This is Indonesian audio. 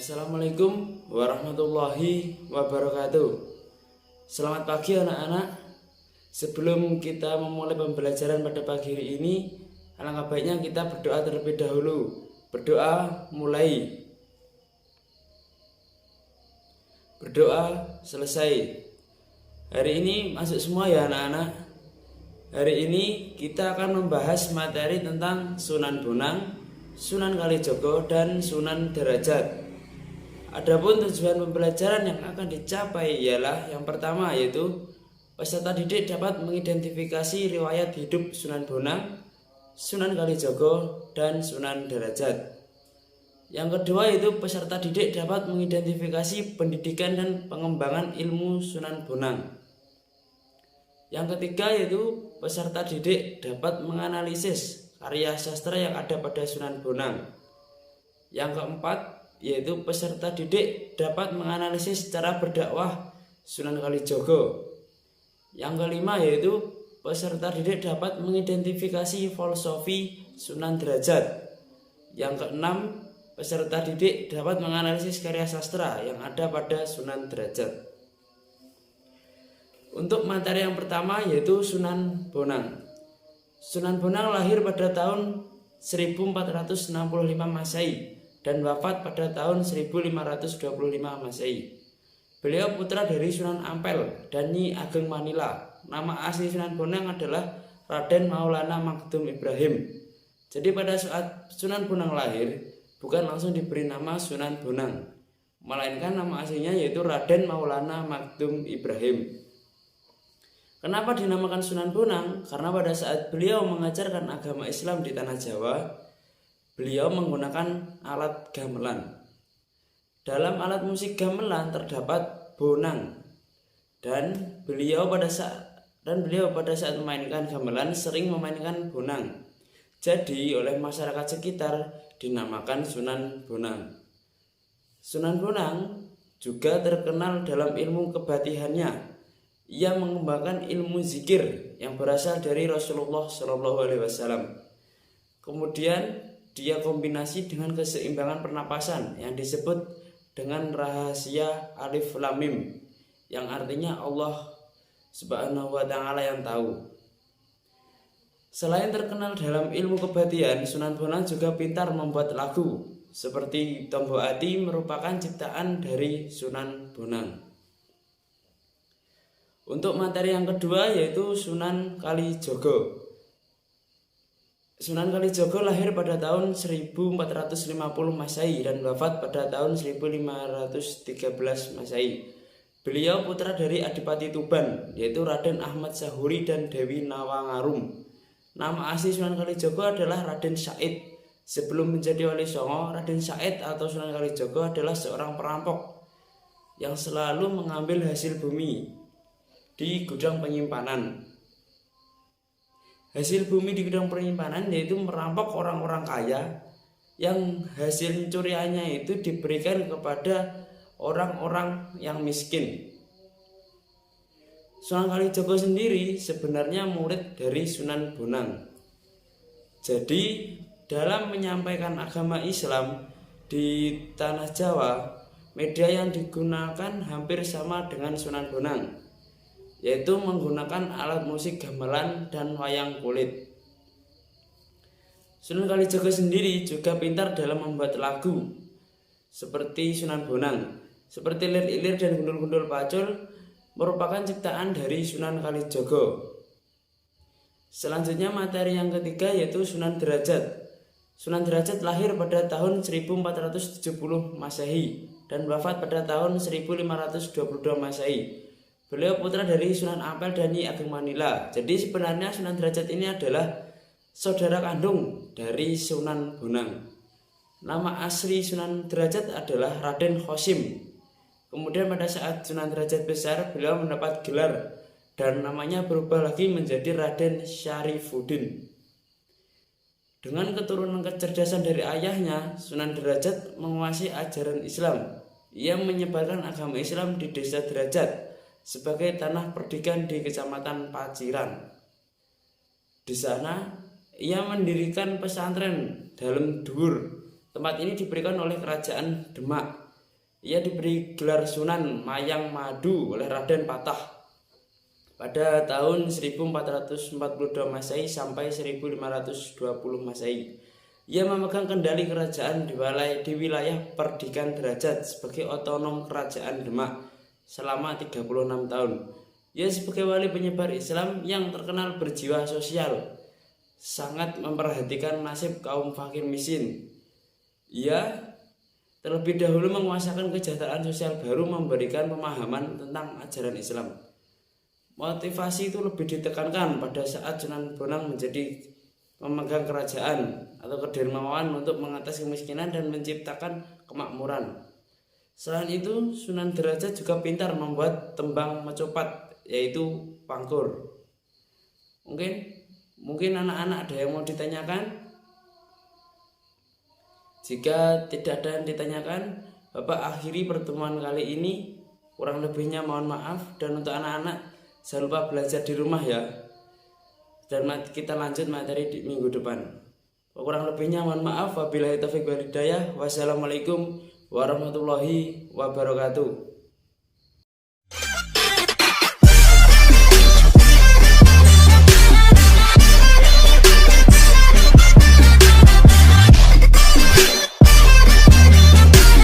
Assalamualaikum warahmatullahi wabarakatuh. Selamat pagi anak-anak. Sebelum kita memulai pembelajaran pada pagi hari ini, alangkah baiknya kita berdoa terlebih dahulu. Berdoa mulai. Berdoa selesai. Hari ini masuk semua ya anak-anak. Hari ini kita akan membahas materi tentang Sunan Bonang, Sunan Kalijaga, dan Sunan Derajat. Adapun tujuan pembelajaran yang akan dicapai ialah yang pertama, yaitu peserta didik dapat mengidentifikasi riwayat hidup Sunan Bonang, Sunan Kalijaga, dan Sunan Derajat. Yang kedua yaitu peserta didik dapat mengidentifikasi pendidikan dan pengembangan ilmu Sunan Bonang. Yang ketiga yaitu peserta didik dapat menganalisis karya sastra yang ada pada Sunan Bonang. Yang keempat yaitu peserta didik dapat menganalisis cara berdakwah Sunan Kalijaga. Yang kelima yaitu peserta didik dapat mengidentifikasi filosofi Sunan Derajat. Yang keenam, peserta didik dapat menganalisis karya sastra yang ada pada Sunan Derajat. Untuk materi yang pertama yaitu Sunan Bonang. Sunan Bonang lahir pada tahun 1465 Masehi dan wafat pada tahun 1525 Masehi. Beliau putra dari Sunan Ampel dan Nyi Ageng Manila. Nama asli Sunan Bonang adalah Raden Maulana Makdum Ibrahim. Jadi pada saat Sunan Bonang lahir, bukan langsung diberi nama Sunan Bonang, melainkan nama aslinya yaitu Raden Maulana Makdum Ibrahim. Kenapa dinamakan Sunan Bonang? Karena pada saat beliau mengajarkan agama Islam di tanah Jawa, beliau menggunakan alat gamelan. Dalam alat musik gamelan terdapat bonang, dan beliau pada saat memainkan gamelan sering memainkan bonang. Jadi oleh masyarakat sekitar dinamakan Sunan Bonang. Sunan Bonang juga terkenal dalam ilmu kebatihannya. Ia mengembangkan ilmu zikir yang berasal dari Rasulullah SAW. Kemudian dia kombinasi dengan keseimbangan pernapasan yang disebut dengan rahasia Alif Lam Mim, yang artinya Allah Subhanahu wa Ta'ala yang tahu. Selain terkenal dalam ilmu kebatian, Sunan Bonang juga pintar membuat lagu. Seperti Tombo Ati merupakan ciptaan dari Sunan Bonang. Untuk materi yang kedua yaitu Sunan Kalijaga. Sunan Kalijaga lahir pada tahun 1450 Masehi dan wafat pada tahun 1513 Masehi. Beliau putra dari Adipati Tuban yaitu Raden Ahmad Sahuri dan Dewi Nawangarum. Nama asli Sunan Kalijaga adalah Raden Said. Sebelum menjadi Wali Songo, Raden Said atau Sunan Kalijaga adalah seorang perampok yang selalu mengambil hasil bumi di gudang penyimpanan. Hasil bumi di gudang penyimpanan yaitu merampok orang-orang kaya yang hasil curiannya itu diberikan kepada orang-orang yang miskin. Sunan Kalijaga sendiri sebenarnya murid dari Sunan Bonang. Jadi dalam menyampaikan agama Islam di tanah Jawa, media yang digunakan hampir sama dengan Sunan Bonang, yaitu menggunakan alat musik gamelan dan wayang kulit. Sunan Kalijaga sendiri juga pintar dalam membuat lagu seperti Sunan Bonang. Seperti Lir-Ilir dan Gundul-Gundul Pacul merupakan ciptaan dari Sunan Kalijaga. Selanjutnya materi yang ketiga yaitu Sunan Derajat. Sunan Derajat lahir pada tahun 1470 Masehi dan wafat pada tahun 1522 Masehi. Beliau putra dari Sunan Ampel dan Nyi Ageng Manila. Jadi sebenarnya Sunan Derajat ini adalah saudara kandung dari Sunan Bonang. Nama asli Sunan Derajat adalah Raden Khosim. Kemudian pada saat Sunan Derajat besar, beliau mendapat gelar dan namanya berubah lagi menjadi Raden Syarifuddin. Dengan keturunan kecerdasan dari ayahnya, Sunan Derajat menguasai ajaran Islam. Ia menyebarkan agama Islam di desa Derajat sebagai tanah perdikan di Kecamatan Paciran. Di sana ia mendirikan pesantren Dalem Dhuwur. Tempat ini diberikan oleh kerajaan Demak Ia diberi gelar Sunan Mayang Madu oleh Raden Patah pada tahun 1442 Masehi sampai 1520 Masehi. Ia memegang kendali kerajaan di wilayah Perdikan Derajat sebagai otonom kerajaan Demak selama 36 tahun. Ia sebagai wali penyebar Islam yang terkenal berjiwa sosial, sangat memperhatikan nasib kaum fakir miskin. Ia terlebih dahulu menguasakan kejahteraan sosial baru memberikan pemahaman tentang ajaran Islam. Motivasi itu lebih ditekankan pada saat Sunan Bonang menjadi memegang kerajaan atau kedermawan untuk mengatasi kemiskinan dan menciptakan kemakmuran. Selain itu, Sunan Derajat juga pintar membuat tembang mecopat, yaitu pangkur. Mungkin anak-anak ada yang mau ditanyakan? Jika tidak ada yang ditanyakan, Bapak akhiri pertemuan kali ini. Kurang lebihnya mohon maaf, dan untuk anak-anak jangan lupa belajar di rumah ya. Dan kita lanjut materi di minggu depan. Kurang lebihnya mohon maaf. Wabillahi taufiq wal hidayah. Wassalamualaikum warahmatullahi wabarakatuh.